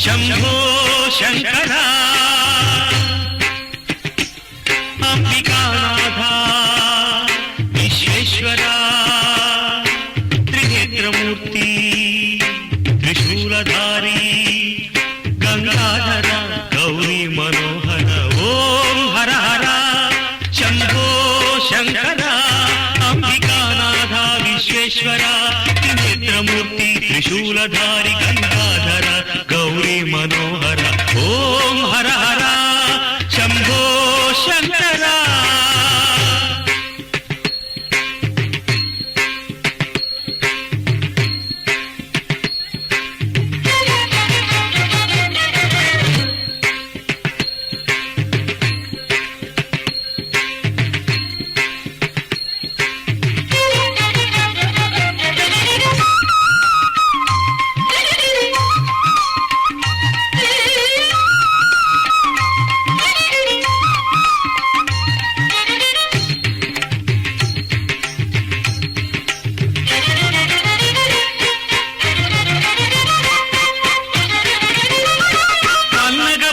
శంభో శంకర అంబికానాథ విశ్వేశ్వర త్రినేత్రమూర్తి త్రిశూలధారి గంగాధర గౌరీ మనోహర ఓం హర హర శంభో శంకర అంబికానాథ విశ్వేశ్వర త్రినేత్రమూర్తి త్రిశూలధారి గంగాధర గౌరీ మనోహర ఓం హర హర శంభో శంకర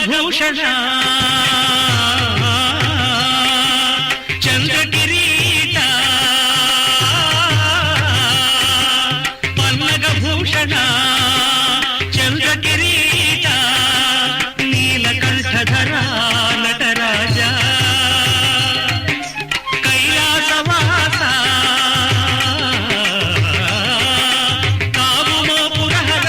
భూషణ చంద్రకిరీట పన్నగ భూషణ చంద్రకిరీట నీలకంఠధర నటరాజ కైలాసవాస కావుమో పురహర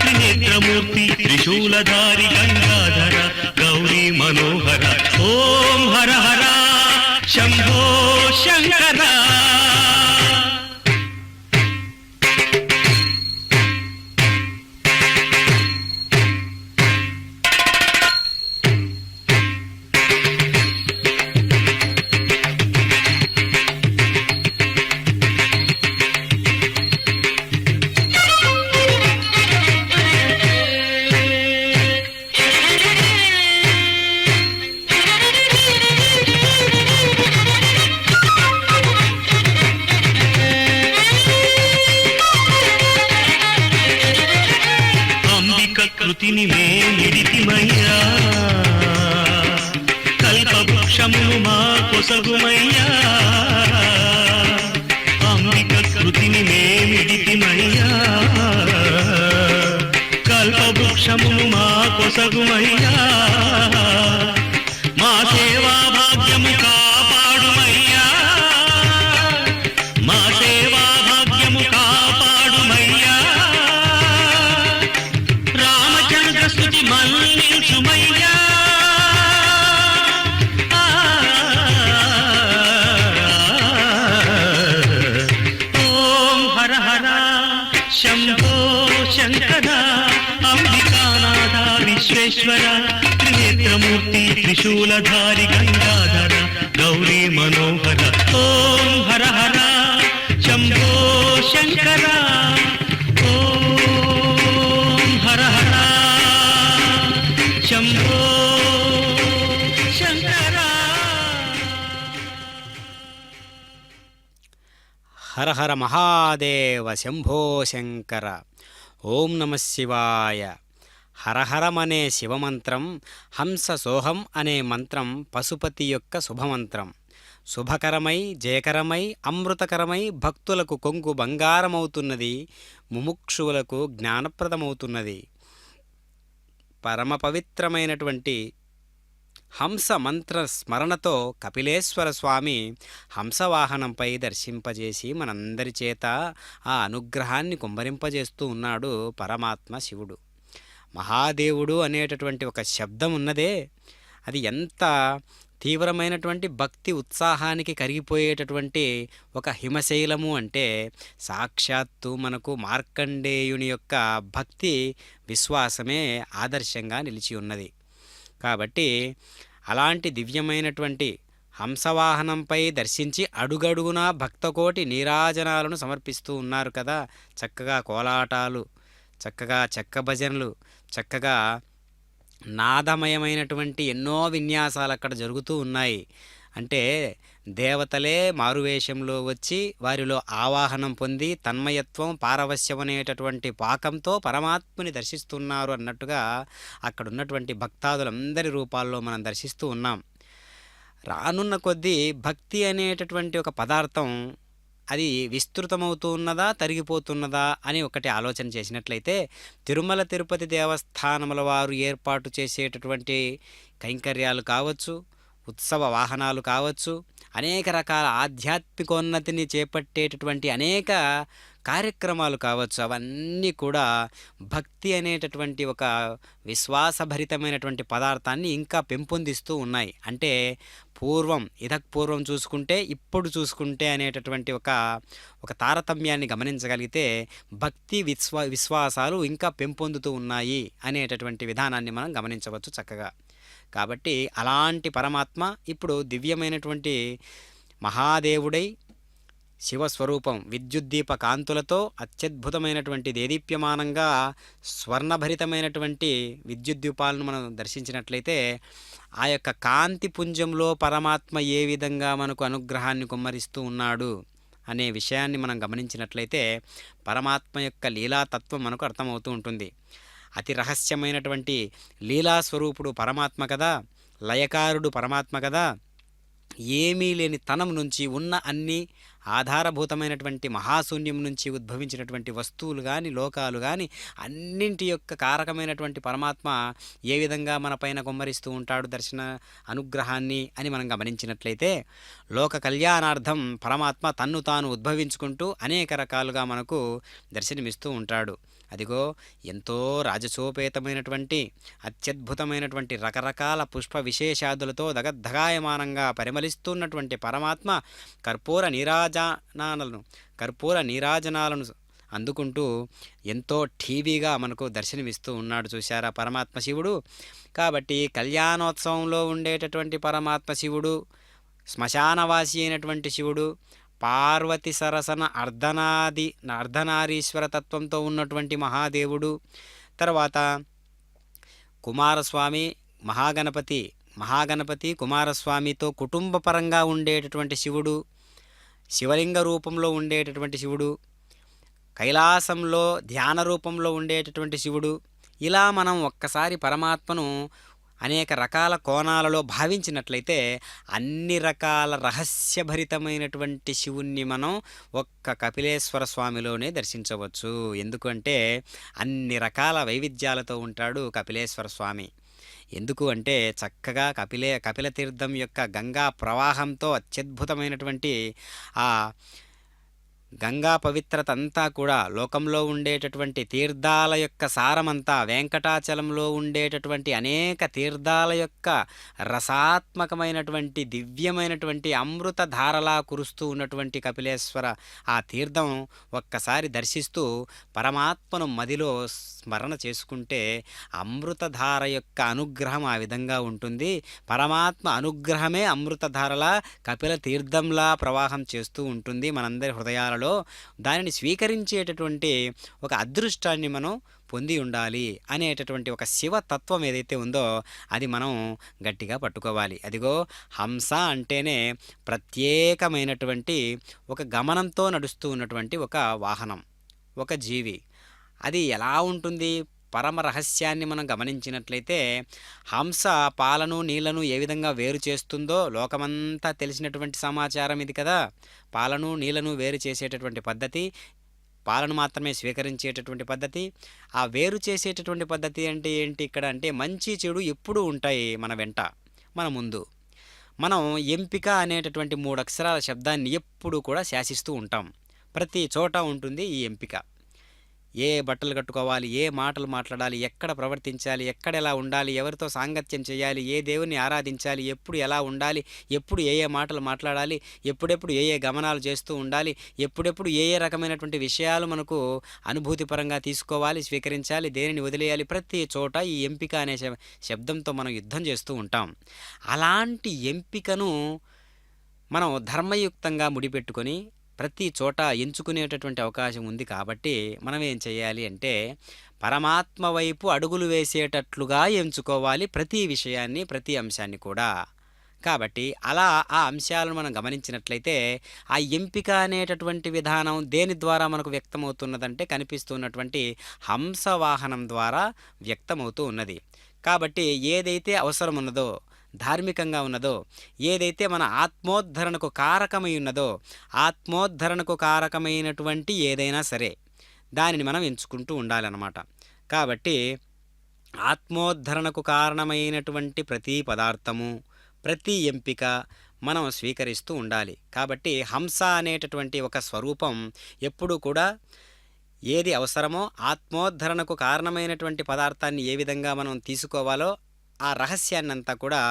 త్రినేత్రమూర్తి త్రిశూలధారి గంగాధర గౌరీ మనోహర ఓం హర హర శంభో శంకర కృతిని మేలిడితిమయ్యా కల్పవృక్షమును మా కొసగుమయ్యా అంబిక కృతిని మేలిడితిమయ్యా కల్పవృక్షమును మా కొసగుమయ్యా మా సేవా భాగ్యము కాపాడుమయ్యా మా సేవా భాగ్యము కాపాడుమయ్యా స్తుతి మన్నించుమయ్యా ఓం హర హర శంభో శంకర అంబికానాథ విశ్వేశ్వర త్రినేత్రమూర్తి త్రిశూలధారి గంగాధర గౌరీ మనోహర ఓం హర హర శంభో శంకర ఓం హర హర శంభో శంకర హర హర మహాదేవ శంభో శంకర. ఓం నమ శివాయ. హరహరమనే శివమంత్రం, హంస సోహం అనే మంత్రం పశుపతి యొక్క శుభమంత్రం. శుభకరమై జయకరమై అమృతకరమై భక్తులకు కొంగు బంగారమవుతున్నది, ముముక్షువులకు జ్ఞానప్రదమవుతున్నది. పరమ పవిత్రమైనటువంటి హంస మంత్ర స్మరణతో కపిలేశ్వర స్వామి హంసవాహనంపై దర్శింపజేసి మనందరి చేత ఆ అనుగ్రహాన్ని కుమ్మరింపజేస్తూ ఉన్నాడు పరమాత్మ శివుడు. మహాదేవుడు అనేటటువంటి ఒక శబ్దం ఉన్నదే, అది ఎంత తీవ్రమైనటువంటి భక్తి ఉత్సాహానికి కరిగిపోయేటటువంటి ఒక హిమశైలము అంటే సాక్షాత్తు మనకు మార్కండేయుని యొక్క భక్తి విశ్వాసమే ఆదర్శంగా నిలిచి ఉన్నది. కాబట్టి అలాంటి దివ్యమైనటువంటి హంసవాహనంపై దర్శించి అడుగడుగునా భక్తకోటి నీరాజనాలను సమర్పిస్తూ ఉన్నారు కదా. చక్కగా కోలాటాలు, చక్కగా చెక్క భజనలు, చక్కగా నాదమయమైనటువంటి ఎన్నో విన్యాసాలు అక్కడ జరుగుతూ ఉన్నాయి. అంటే దేవతలే మారువేషంలో వచ్చి వారిలో ఆవాహనం పొంది తన్మయత్వం పారవశ్యం అనేటటువంటి పాకంతో పరమాత్ముని దర్శిస్తున్నారు అన్నట్టుగా అక్కడ ఉన్నటువంటి భక్తాదులందరి రూపాల్లో మనం దర్శిస్తూ ఉన్నాం. రానున్న కొద్దీ భక్తి అనేటటువంటి ఒక పదార్థం అది విస్తృతమవుతూ ఉన్నదా, తరిగిపోతున్నదా అని ఒకటి ఆలోచన చేసినట్లయితే, తిరుమల తిరుపతి దేవస్థానముల వారు ఏర్పాటు చేసేటటువంటి కైంకర్యాలు కావచ్చు, ఉత్సవ వాహనాలు కావచ్చు, అనేక రకాల ఆధ్యాత్మికోన్నతిని చేపట్టేటటువంటి అనేక కార్యక్రమాలు కావచ్చు, అవన్నీ కూడా భక్తి అనేటటువంటి ఒక విశ్వాసభరితమైనటువంటి పదార్థాన్ని ఇంకా పెంపొందిస్తూ ఉన్నాయి. అంటే పూర్వం చూసుకుంటే ఇప్పుడు చూసుకుంటే అనేటటువంటి ఒక తారతమ్యాన్ని గమనించగలిగితే భక్తి విశ్వాసాలు ఇంకా పెంపొందుతూ ఉన్నాయి అనేటటువంటి విధానాన్ని మనం గమనించవచ్చు చక్కగా. కాబట్టి అలాంటి పరమాత్మ ఇప్పుడు దివ్యమైనటువంటి మహాదేవుడై శివస్వరూపం విద్యుద్దీప కాంతులతో అత్యద్భుతమైనటువంటి దేదీప్యమానంగా స్వర్ణభరితమైనటువంటి విద్యుద్దీపాలను మనం దర్శించినట్లయితే ఆ యొక్క కాంతి పుంజంలో పరమాత్మ ఏ విధంగా మనకు అనుగ్రహాన్ని కుమ్మరిస్తూ ఉన్నాడు అనే విషయాన్ని మనం గమనించినట్లయితే పరమాత్మ యొక్క లీలాతత్వం మనకు అర్థమవుతూ ఉంటుంది. అతి రహస్యమైనటువంటి లీలాస్వరూపుడు పరమాత్మ కదా, లయకారుడు పరమాత్మ కదా. ఏమీ లేని తనం నుంచి ఉన్న అన్ని ఆధారభూతమైనటువంటి మహాశూన్యం నుంచి ఉద్భవించినటువంటి వస్తువులు కానీ లోకాలు కానీ అన్నింటి యొక్క కారకమైనటువంటి పరమాత్మ ఏ విధంగా మన పైన కుమ్మరిస్తూ ఉంటాడు దర్శన అనుగ్రహాన్ని అని మనం గమనించినట్లయితే, లోక కళ్యాణార్థం పరమాత్మ తన్ను తాను ఉద్భవించుకుంటూ అనేక రకాలుగా మనకు దర్శనమిస్తూ ఉంటాడు. అదిగో ఎంతో రాజసోపేతమైనటువంటి అత్యద్భుతమైనటువంటి రకరకాల పుష్ప విశేషాదులతో దగద్ధగాయమానంగా పరిమళిస్తున్నటువంటి పరమాత్మ కర్పూర నీరాజనాలను అందుకుంటూ ఎంతో ఠీవీగా మనకు దర్శనమిస్తూ ఉన్నాడు. చూశారా పరమాత్మ శివుడు. కాబట్టి కళ్యాణోత్సవంలో ఉండేటటువంటి పరమాత్మ శివుడు, శ్మశానవాసి అయినటువంటి శివుడు, పార్వతి సరసన అర్ధనారీశ్వర తత్వంతో ఉన్నటువంటి మహాదేవుడు, తర్వాత కుమారస్వామి మహాగణపతి కుమారస్వామితో కుటుంబపరంగా ఉండేటటువంటి శివుడు, శివలింగ రూపంలో ఉండేటటువంటి శివుడు, కైలాసంలో ధ్యాన రూపంలో ఉండేటటువంటి శివుడు. ఇలా మనం ఒక్కసారి పరమాత్మను అనేక రకాల కోణాలలో భావించినట్లయితే అన్ని రకాల రహస్యభరితమైనటువంటి శివుణ్ణి మనం ఒక్క కపిలేశ్వర స్వామిలోనే దర్శించవచ్చు. ఎందుకంటే అన్ని రకాల వైవిధ్యాలతో ఉంటాడు కపిలేశ్వర స్వామి. ఎందుకు అంటే చక్కగా కపిల తీర్థం యొక్క గంగా ప్రవాహంతో అత్యద్భుతమైనటువంటి ఆ గంగా పవిత్రత అంతా కూడా లోకంలో ఉండేటటువంటి తీర్థాల యొక్క సారమంతా వెంకటాచలంలో ఉండేటటువంటి అనేక తీర్థాల యొక్క రసాత్మకమైనటువంటి దివ్యమైనటువంటి అమృత ధారలా కురుస్తూ ఉన్నటువంటి కపిలేశ్వర ఆ తీర్థం ఒక్కసారి దర్శిస్తూ పరమాత్మను మదిలో స్మరణ చేసుకుంటే అమృతధార యొక్క అనుగ్రహం ఆ విధంగా ఉంటుంది. పరమాత్మ అనుగ్రహమే అమృతధారలా కపిల తీర్థంలా ప్రవాహం చేస్తూ ఉంటుంది మనందరి హృదయాలలో. దానిని స్వీకరించేటటువంటి ఒక అదృష్టాన్ని మనం పొంది ఉండాలి అనేటటువంటి ఒక శివతత్వం ఏదైతే ఉందో అది మనం గట్టిగా పట్టుకోవాలి. అదిగో హంస అంటేనే ప్రత్యేకమైనటువంటి ఒక గమనంతో నడుస్తూ ఉన్నటువంటి ఒక వాహనం, ఒక జీవి. అది ఎలా ఉంటుంది? పరమ రహస్యాన్ని మనం గమనించినట్లయితే హంస పాలను నీళ్లను ఏ విధంగా వేరు చేస్తుందో లోకమంతా తెలిసినటువంటి సమాచారం ఇది కదా. పాలను నీళ్లను వేరు చేసేటటువంటి పద్ధతి, పాలను మాత్రమే స్వీకరించేటటువంటి పద్ధతి, ఆ వేరు చేసేటటువంటి పద్ధతి అంటే ఏంటి ఇక్కడ అంటే మంచి చెడు ఎప్పుడూ ఉంటాయి మన వెంట, మన ముందు. మనం ఎంపిక అనేటటువంటి 3 అక్షరాల శబ్దాన్ని ఎప్పుడూ కూడా శాసిస్తూ ఉంటాం. ప్రతి చోట ఉంటుంది ఈ ఎంపిక. ఏ బట్టలు కట్టుకోవాలి, ఏ మాటలు మాట్లాడాలి, ఎక్కడ ప్రవర్తించాలి, ఎక్కడ ఎలా ఉండాలి, ఎవరితో సాంగత్యం చేయాలి, ఏ దేవుని ఆరాధించాలి, ఎప్పుడు ఎలా ఉండాలి, ఎప్పుడు ఏ మాటలు మాట్లాడాలి, ఎప్పుడెప్పుడు ఏ గమనాలు చేస్తూ ఉండాలి, ఎప్పుడెప్పుడు ఏ రకమైనటువంటి విషయాలు మనకు అనుభూతిపరంగా తీసుకోవాలి, స్వీకరించాలి, దేనిని వదిలేయాలి. ప్రతి చోట ఈ ఎంపిక అనే శబ్దంతో మనం యుద్ధం చేస్తూ ఉంటాం. అలాంటి ఎంపికను మనం ధర్మయుక్తంగా ముడిపెట్టుకొని ప్రతి చోట ఎంచుకునేటటువంటి అవకాశం ఉంది కాబట్టి మనం ఏం చేయాలి అంటే పరమాత్మ వైపు అడుగులు వేసేటట్లుగా ఎంచుకోవాలి ప్రతి విషయాన్ని, ప్రతి అంశాన్ని కూడా. కాబట్టి అలా ఆ అంశాలను మనం గమనించినట్లయితే ఆ ఎంపిక అనేటటువంటి విధానం దేని ద్వారా మనకు వ్యక్తమవుతున్నదంటే కనిపిస్తున్నటువంటి హంసవాహనం ద్వారా వ్యక్తమవుతూ ఉన్నది. కాబట్టి ఏదైతే అవసరం ఉన్నదో, ధార్మికంగా ఉన్నదో, ఏదైతే మన ఆత్మోద్ధరణకు కారకమై ఉన్నదో, ఆత్మోద్ధరణకు కారకమైనటువంటి ఏదైనా సరే దానిని మనం ఎంచుకుంటూ ఉండాలన్నమాట. కాబట్టి ఆత్మోద్ధరణకు కారణమైనటువంటి ప్రతి పదార్థము, ప్రతి ఎంపిక మనం స్వీకరిస్తూ ఉండాలి. కాబట్టి హంస అనేటటువంటి ఒక స్వరూపం ఎప్పుడూ కూడా ఏది అవసరమో ఆత్మోద్ధరణకు కారణమైనటువంటి పదార్థాన్ని ఏ విధంగా మనం తీసుకోవాలో ఆ రహస్యాన్నంతా కూడా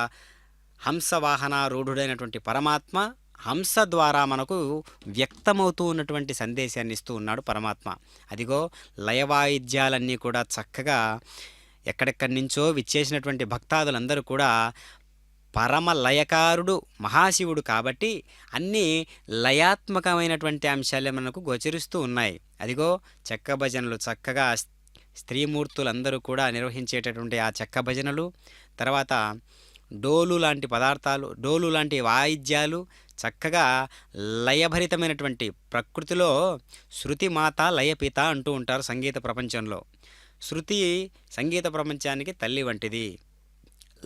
హంసవాహనారూఢుడైనటువంటి పరమాత్మ హంస ద్వారా మనకు వ్యక్తమవుతూ ఉన్నటువంటి సందేశాన్ని ఇస్తూ ఉన్నాడు పరమాత్మ. అదిగో లయవాయిద్యాలన్నీ కూడా చక్కగా ఎక్కడెక్కడి నుంచో విచ్చేసినటువంటి భక్తాదులందరూ కూడా పరమ లయకారుడు మహాశివుడు కాబట్టి అన్నీ లయాత్మకమైనటువంటి అంశాలే మనకు గోచరిస్తూ ఉన్నాయి. అదిగో చెక్క భజనలు చక్కగా స్త్రీమూర్తులందరూ కూడా నిర్వహించేటటువంటి ఆ చెక్క భజనలు, తర్వాత డోలు లాంటి పదార్థాలు, డోలు లాంటి వాయిద్యాలు చక్కగా లయభరితమైనటువంటి ప్రకృతిలో శృతి మాత లయపిత అంటూ ఉంటారు సంగీత ప్రపంచంలో. శృతి సంగీత ప్రపంచానికి తల్లి వంటిది,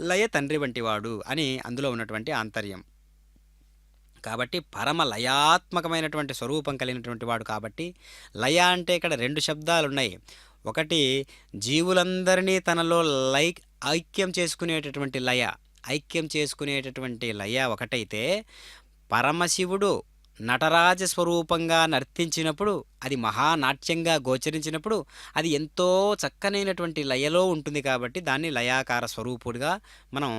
లయ తండ్రి వంటివాడు అని అందులో ఉన్నటువంటి ఆంతర్యం. కాబట్టి పరమ లయాత్మకమైనటువంటి స్వరూపం కలిగినటువంటి వాడు కాబట్టి లయ అంటే ఇక్కడ రెండు శబ్దాలు ఉన్నాయి. ఒకటి జీవులందరినీ తనలో ఐక్యం చేసుకునేటటువంటి లయ, ఐక్యం చేసుకునేటటువంటి లయ ఒకటైతే, పరమశివుడు నటరాజ స్వరూపంగా నర్తించినప్పుడు, అది మహానాట్యంగా గోచరించినప్పుడు అది ఎంతో చక్కనైనటువంటి లయలో ఉంటుంది కాబట్టి దాన్ని లయాకార స్వరూపుడిగా మనం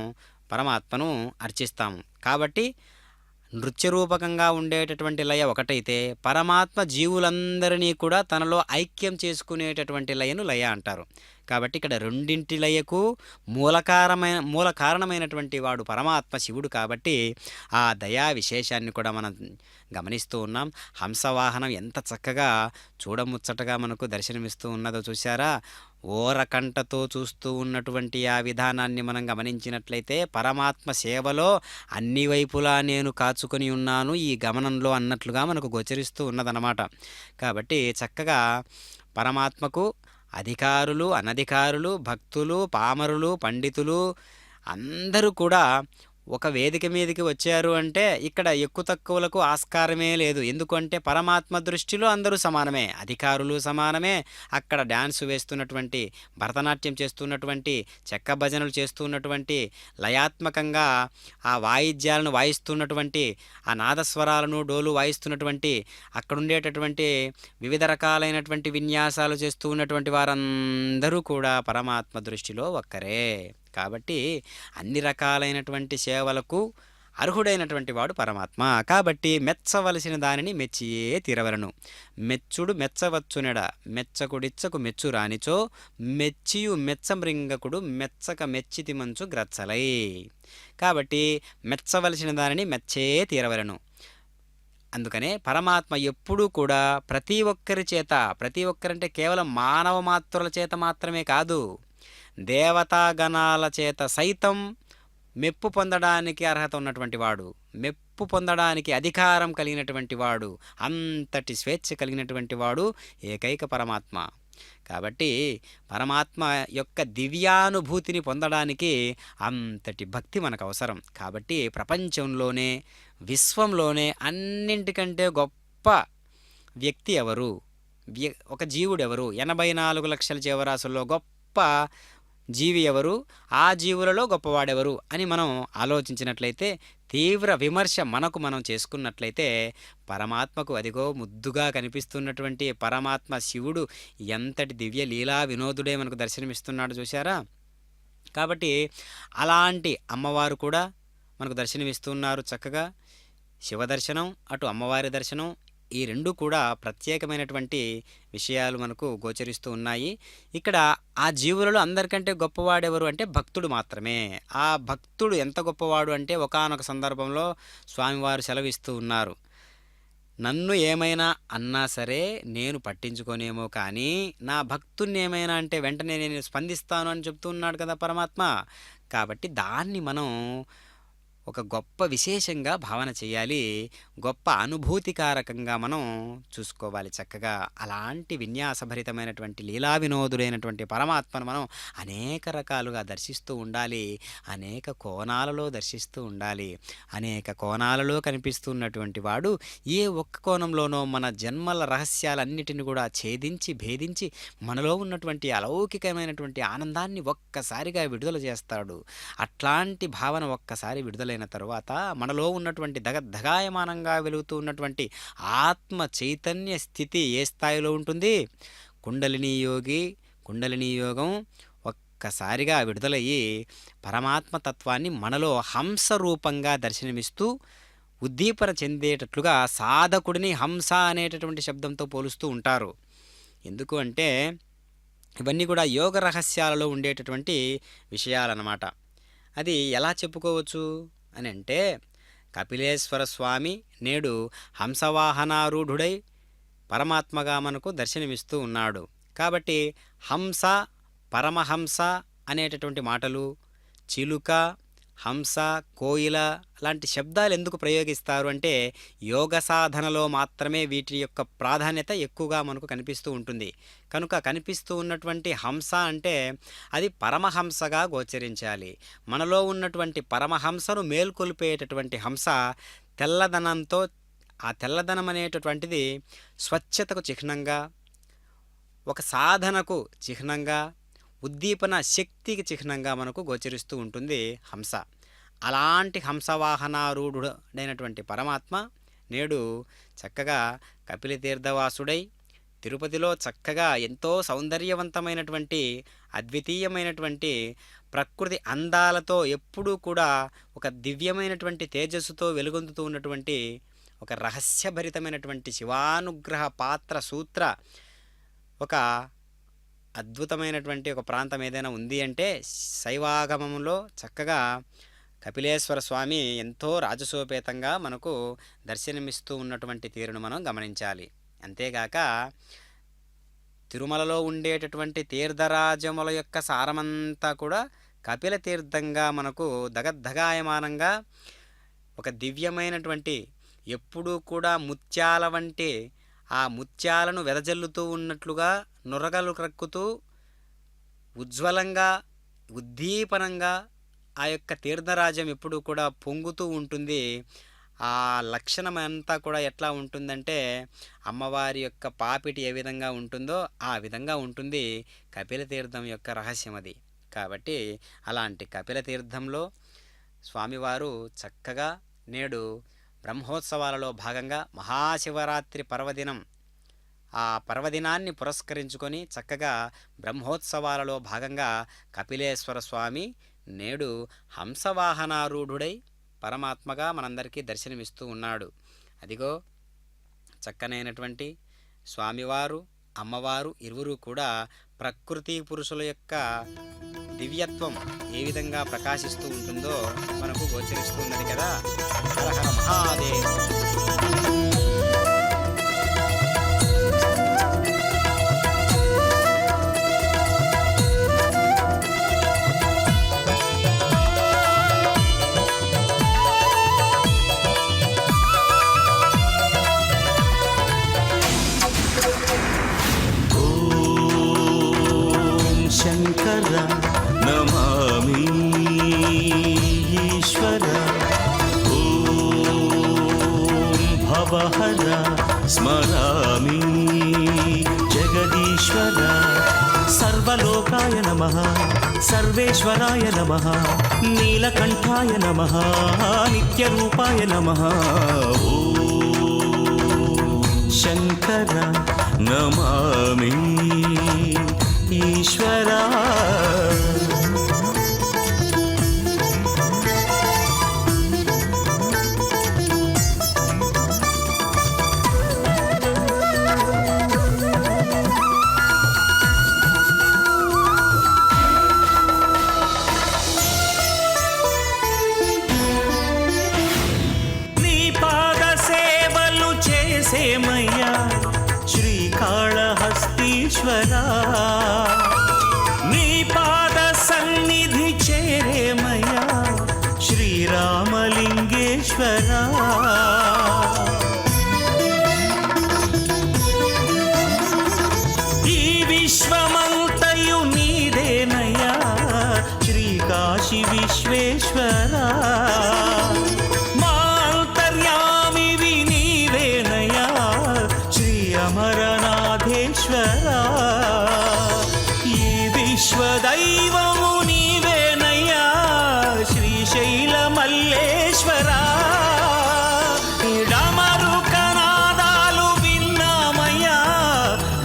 పరమాత్మను అర్చిస్తాము. కాబట్టి నృత్యరూపకంగా ఉండేటటువంటి లయ ఒకటైతే, పరమాత్మ జీవులందరినీ కూడా తనలో ఐక్యం చేసుకునేటటువంటి లయను లయ అంటారు. కాబట్టి ఇక్కడ రెండింటి లయకు మూల కారణమైనటువంటి వాడు పరమాత్మ శివుడు కాబట్టి ఆ దయా విశేషాన్ని కూడా మనం గమనిస్తూ ఉన్నాం. హంసవాహనం ఎంత చక్కగా చూడముచ్చటగా మనకు దర్శనమిస్తూ ఉన్నదో చూశారా? ఓరకంటతో చూస్తూ ఉన్నటువంటి ఆ విధానాన్ని మనం గమనించినట్లయితే పరమాత్మ సేవలో అన్ని వైపులా నేను కాచుకొని ఉన్నాను ఈ గమనంలో అన్నట్లుగా మనకు గోచరిస్తూ ఉన్నదన్నమాట. కాబట్టి చక్కగా పరమాత్మకు అధికారులు, అనధికారులు, భక్తులు, పామరులు, పండితులు అందరూ కూడా ఒక వేదిక మీదకి వచ్చారు అంటే ఇక్కడ ఎక్కువ తక్కువలకు ఆస్కారమే లేదు. ఎందుకంటే పరమాత్మ దృష్టిలో అందరూ సమానమే, అధికారులు సమానమే. అక్కడ డ్యాన్స్ వేస్తున్నటువంటి, భరతనాట్యం చేస్తున్నటువంటి, చెక్క భజనలు చేస్తున్నటువంటి, లయాత్మకంగా ఆ వాయిద్యాలను వాయిస్తున్నటువంటి, ఆ నాదస్వరాలను డోలు వాయిస్తున్నటువంటి, అక్కడ ఉండేటటువంటి వివిధ రకాలైనటువంటి విన్యాసాలు చేస్తూ ఉన్నటువంటి వారందరూ కూడా పరమాత్మ దృష్టిలో ఒక్కరే. కాబట్టి అన్ని రకాలైనటువంటి సేవలకు అర్హుడైనటువంటి వాడు పరమాత్మ. కాబట్టి మెచ్చవలసిన దానిని మెచ్చియే తీరవలను. మెచ్చుడు మెచ్చవచ్చునెడ మెచ్చకుడిచ్చకు మెచ్చు రానిచో మెచ్చియు మెచ్చమృంగకుడు మెచ్చక మెచ్చితి మంచు గ్రచ్చలై. కాబట్టి మెచ్చవలసిన దానిని మెచ్చే తీరవలను. అందుకనే పరమాత్మ ఎప్పుడూ కూడా ప్రతి ఒక్కరి చేత, ప్రతి ఒక్కరంటే కేవలం మానవ మాత్రుల చేత మాత్రమే కాదు, దేవతాగణాల చేత సైతం మెప్పు పొందడానికి అర్హత ఉన్నటువంటి వాడు, మెప్పు పొందడానికి అధికారం కలిగినటువంటి వాడు, అంతటి స్వేచ్ఛ కలిగినటువంటి వాడు ఏకైక పరమాత్మ. కాబట్టి పరమాత్మ యొక్క దివ్యానుభూతిని పొందడానికి అంతటి భక్తి మనకు అవసరం. కాబట్టి ప్రపంచంలోనే, విశ్వంలోనే అన్నింటికంటే గొప్ప వ్యక్తి ఎవరు, ఒక జీవుడు ఎవరు, 84 లక్షల జీవరాశుల్లో గొప్ప జీవి ఎవరు, ఆ జీవులలో గొప్పవాడెవరు అని మనం ఆలోచించినట్లయితే, తీవ్ర విమర్శ మనం చేసుకున్నట్లయితే పరమాత్మకు అదిగో ముద్దుగా కనిపిస్తున్నటువంటి పరమాత్మ శివుడు ఎంతటి దివ్య లీలా వినోదుడే మనకు దర్శనమిస్తున్నాడు చూశారా? కాబట్టి అలాంటి అమ్మవారు కూడా మనకు దర్శనమిస్తున్నారు చక్కగా. శివ దర్శనం, అటు అమ్మవారి దర్శనం, ఈ 2 కూడా ప్రత్యేకమైనటువంటి విషయాలు మనకు గోచరిస్తూ ఉన్నాయి. ఇక్కడ ఆ జీవులలో అందరికంటే గొప్పవాడెవరు అంటే భక్తుడు మాత్రమే. ఆ భక్తుడు ఎంత గొప్పవాడు అంటే ఒకానొక సందర్భంలో స్వామివారు సెలవిస్తూ ఉన్నారు. నన్ను ఏమైనా అన్నా సరే నేను పట్టించుకోనేమో కానీ నా భక్తుడిని ఏమైనా అంటే వెంటనే నేను స్పందిస్తాను అని చెప్తూ ఉన్నాడు కదా పరమాత్మ. కాబట్టి దాన్ని మనం ఒక గొప్ప విశేషంగా భావన చేయాలి. గొప్ప అనుభూతికారకంగా మనం చూసుకోవాలి చక్కగా. అలాంటి విన్యాసభరితమైనటువంటి లీలా వినోదుడైనటువంటి పరమాత్మను మనం అనేక రకాలుగా దర్శిస్తూ ఉండాలి. అనేక కోణాలలో దర్శిస్తూ ఉండాలి. అనేక కోణాలలో కనిపిస్తున్నటువంటి వాడు ఏ ఒక్క కోణంలోనో మన జన్మల రహస్యాలన్నిటిని కూడా ఛేదించి భేదించి మనలో ఉన్నటువంటి అలౌకికమైనటువంటి ఆనందాన్ని ఒక్కసారిగా విడుదల చేస్తాడు. అట్లాంటి భావన ఒక్కసారి విడుదలైన తరువాత మనలో ఉన్నటువంటి దగాయమానంగా వెలుగుతూ ఉన్నటువంటి ఆత్మ చైతన్య స్థితి ఏ స్థాయిలో ఉంటుంది? కుండలిని యోగం ఒక్కసారిగా విడుదలయ్యి పరమాత్మ తత్వాన్ని మనలో హంస రూపంగా దర్శనమిస్తూ ఉద్దీపన చెందేటట్లుగా సాధకుడిని హంస అనేటటువంటి శబ్దంతో పోలుస్తూ ఉంటారు. ఎందుకు అంటే ఇవన్నీ కూడా యోగ రహస్యాలలో ఉండేటటువంటి విషయాలన్నమాట. అది ఎలా చెప్పుకోవచ్చు అని అంటే కపిలేశ్వర స్వామి నేడు హంసవాహనారూఢుడై పరమాత్మగా మనకు దర్శనమిస్తూ ఉన్నాడు. కాబట్టి హంస, పరమహంస అనేటటువంటి మాటలు, చిలుక, హంస, కోయిల లాంటి శబ్దాలు ఎందుకు ప్రయోగిస్తారు అంటే యోగ సాధనలో మాత్రమే వీటి యొక్క ప్రాధాన్యత ఎక్కువగా మనకు కనిపిస్తూ ఉంటుంది. కనుక కనిపిస్తూ ఉన్నటువంటి హంస అంటే అది పరమహంసగా గోచరించాలి. మనలో ఉన్నటువంటి పరమహంసను మేల్కొల్పేటటువంటి హంస తెల్లదనంతో, ఆ తెల్లదనం అనేటటువంటిది స్వచ్ఛతకు చిహ్నంగా, ఒక సాధనకు చిహ్నంగా, ఉద్దీపన శక్తికి చిహ్నంగా మనకు గోచరిస్తూ ఉంటుంది హంస. అలాంటి హంసవాహనారూఢుడైనటువంటి పరమాత్మ నేడు చక్కగా కపిలతీర్థవాసుడై తిరుపతిలో చక్కగా ఎంతో సౌందర్యవంతమైనటువంటి అద్వితీయమైనటువంటి ప్రకృతి అందాలతో ఎప్పుడూ కూడా ఒక దివ్యమైనటువంటి తేజస్సుతో వెలుగొందుతూ ఉన్నటువంటి ఒక రహస్యభరితమైనటువంటి శివానుగ్రహ పాత్ర సూత్ర ఒక అద్భుతమైనటువంటి ఒక ప్రాంతం ఏదైనా ఉంది అంటే శైవాగమంలో చక్కగా కపిలేశ్వర స్వామి ఎంతో రాజసోపేతంగా మనకు దర్శనమిస్తూ ఉన్నటువంటి తీరును మనం గమనించాలి. అంతేగాక తిరుమలలో ఉండేటటువంటి తీర్థరాజముల యొక్క సారమంతా కూడా కపిల తీర్థంగా మనకు దగద్దగాయమానంగా ఒక దివ్యమైనటువంటి ఎప్పుడూ కూడా ముత్యాల వంటి ఆ ముత్యాలను వెదజల్లుతూ ఉన్నట్లుగా నురగలు క్రక్కుతూ ఉజ్వలంగా ఉద్దీపనంగా ఆ యొక్క తీర్థరాజ్యం ఎప్పుడూ కూడా పొంగుతూ ఉంటుంది. ఆ లక్షణం అంతా కూడా ఎట్లా ఉంటుందంటే అమ్మవారి యొక్క పాపిటి ఏ విధంగా ఉంటుందో ఆ విధంగా ఉంటుంది కపిల తీర్థం యొక్క రహస్యం అది. కాబట్టి అలాంటి కపిల తీర్థంలో స్వామివారు చక్కగా నేడు బ్రహ్మోత్సవాలలో భాగంగా మహాశివరాత్రి పర్వదినం, ఆ పర్వదినాన్ని పురస్కరించుకొని చక్కగా బ్రహ్మోత్సవాలలో భాగంగా కపిలేశ్వర స్వామి నేడు హంసవాహనారూఢుడై పరమాత్మగా మనందరికీ దర్శనమిస్తూ ఉన్నాడు. అదిగో చక్కనైనటువంటి స్వామివారు, అమ్మవారు ఇరువురు కూడా ప్రకృతి పురుషుల యొక్క దివ్యత్వం ఏ విధంగా ప్రకాశిస్తూ ఉంటుందో మనకు గోచరిస్తూ ఉన్నది కదా. హర హర మహాదేవ్. శంకర నమామి ఈశ్వర, ఓం భవహర స్మరామి జగదీశ్వర, సర్వలోకాయ నమః సర్వేశ్వరాయ నమః నీలకంఠాయ నమః నిత్యరూపాయ నమః. ఓం శంకర నమామి ఈశ్వరా. దైవము నీవేనయ్యా శ్రీశైల మల్లేశ్వరా డమరుకనాదాలు విన్నామయ్యా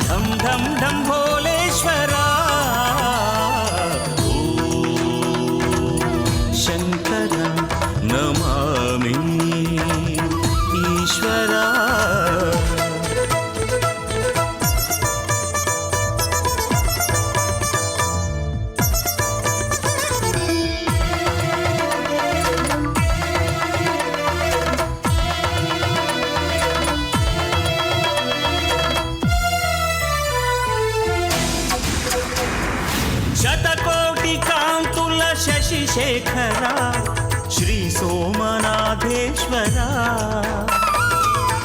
ఢం ఢం ఢం భోలేశ్వరా శంకర నమామి ఈశ్వరా శతకోటి కాంతుల శశిశేఖర శ్రీ సోమనాథేశ్వర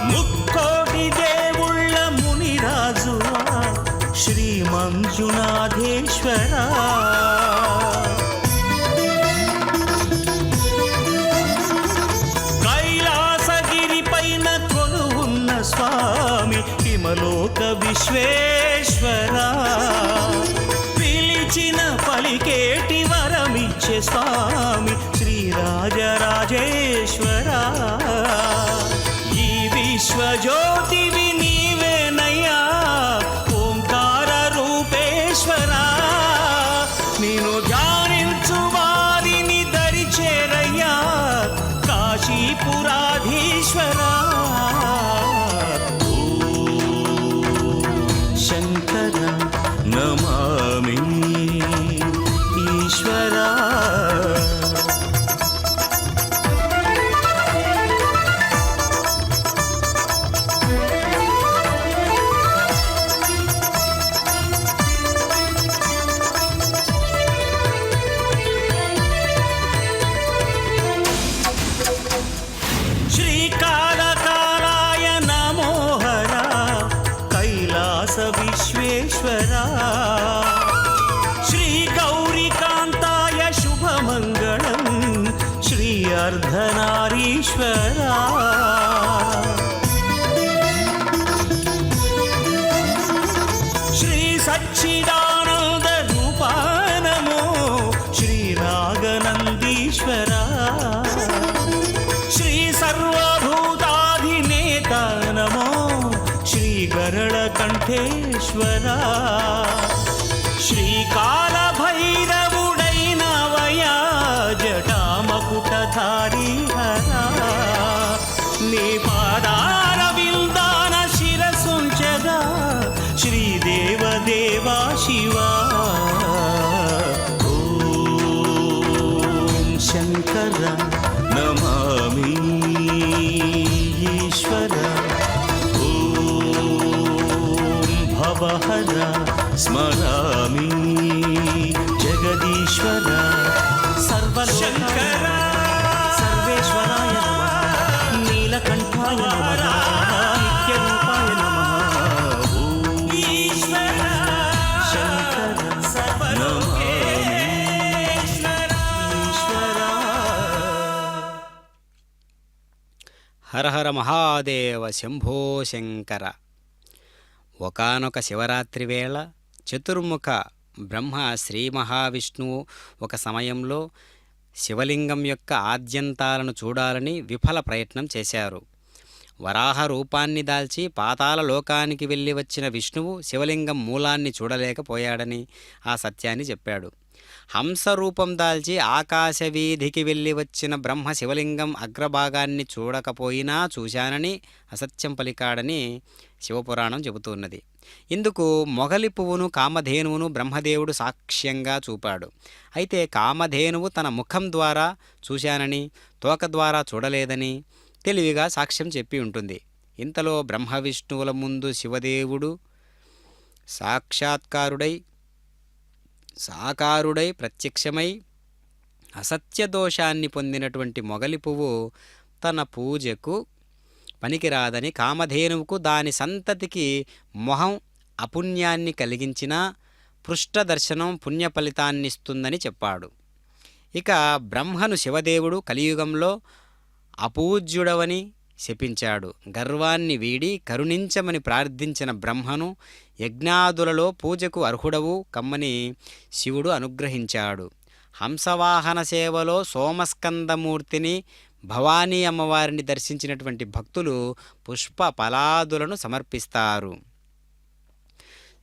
ముక్కోటి దేవుళ్ళ మునిరాజువా శ్రీ మంజునాథేశ్వర కైలాసగిరి పైన కొలువున్న స్వామి హిమలోక విశ్వేశ్వర పిలిచిన పలికేటి వరమిచ్చే స్వామి శ్రీరాజరాజేశ్వర ఈ విశ్వజ్యోతివి నీవేనయ్యా ఓంకార రూపేశ్వర నేను ధ్యానించు వారిని దరిచేరయ్యా కాశీపురాధీశ్వర శంకర నమామి ఈశ్వరా శ్రీకాళకాలాయ నమో హర కైలాస విశ్వేశ్వరా శ్రీ గౌరీకాంతాయ శుభమంగళం శ్రీ అర్ధనారీశ్వరా శ్రీ సచ్చిదానంద రూపానమో శ్రీ నాగనందీశ్వరా శ్రీ సర్వభూతాధినేత నమో శ్రీ గరళకంఠేశ్వరా శ్రీకాళభైరవుడైనవయా జటామకుటధారీ హరా నీ పాదార విందాన శిరసుంచగా శ్రీదేవదేవా శివా ఓం శంకర నమామి ఈశ్వర ఓం భవహర స్మరామి జగదీశ్వర సర్వశంకర సర్వేశ్వరాయ నమః నీలకంఠాయ నమః నిత్యరూపాయ నమః ఓం ఈశ్వర శంకర నమామి ఈశ్వర హర హర మహాదేవ శంభో శంకర. ఒకానొక శివరాత్రి వేళ చతుర్ముఖ బ్రహ్మ శ్రీ మహావిష్ణువు ఒక సమయంలో శివలింగం యొక్క ఆద్యంతాలను చూడాలని విఫల ప్రయత్నం చేశారు. వరాహ రూపాన్ని దాల్చి పాతాళ లోకానికి వెళ్ళి వచ్చిన విష్ణువు శివలింగం మూలాన్ని చూడలేకపోయాడని ఆ సత్యాన్ని చెప్పాడు. హంస రూపం దాల్చి ఆకాశ వీధికి వెళ్ళి వచ్చిన బ్రహ్మ శివలింగం అగ్రభాగాన్ని చూడకపోయినా చూశానని అసత్యం పలికాడని శివపురాణం చెబుతున్నది. ఇందుకు మొగలి పువ్వును కామధేనువును బ్రహ్మదేవుడు సాక్ష్యంగా చూపాడు. అయితే కామధేనువు తన ముఖం ద్వారా చూశానని తోక ద్వారా చూడలేదని తెలివిగా సాక్ష్యం చెప్పి ఉంటుంది. ఇంతలో బ్రహ్మ విష్ణువుల ముందు శివదేవుడు సాకారుడై ప్రత్యక్షమై అసత్య దోషాన్ని పొందినటువంటి మొగలి పువ్వు తన పూజకు పనికిరాదని కామధేనువుకు దాని సంతతికి మొహం అపుణ్యాన్ని కలిగించినా పృష్ఠ దర్శనం పుణ్య ఫలితాన్నిస్తుందని చెప్పాడు. ఇక బ్రహ్మను శివదేవుడు కలియుగంలో అపూజ్యుడవని శపించాడు. గర్వాన్ని వీడి కరుణించమని ప్రార్థించిన బ్రహ్మను యజ్ఞాదులలో పూజకు అర్హుడవు కమ్మని శివుడు అనుగ్రహించాడు. హంసవాహన సేవలో సోమస్కందమూర్తిని, భవానీ అమ్మవారిని దర్శించినటువంటి భక్తులు పుష్ప ఫలాదులను సమర్పిస్తారు.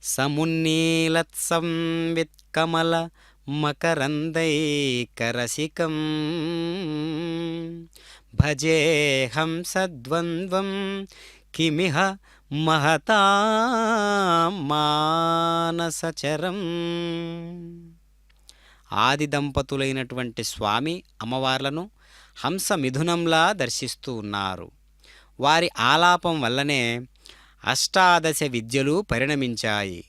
సమున్నీలత్సంవిత్కమల మకరందైకరసికం భజేహంసద్వంద్వం కిమిహ మహతా మానసచరం. ఆది దంపతులైనటువంటి స్వామి అమ్మవార్లను హంస మిథునంలా దర్శిస్తూ ఉన్నారు. వారి ఆలాపం వల్లనే అష్టాదశ విద్యలు పరిణమించాయి.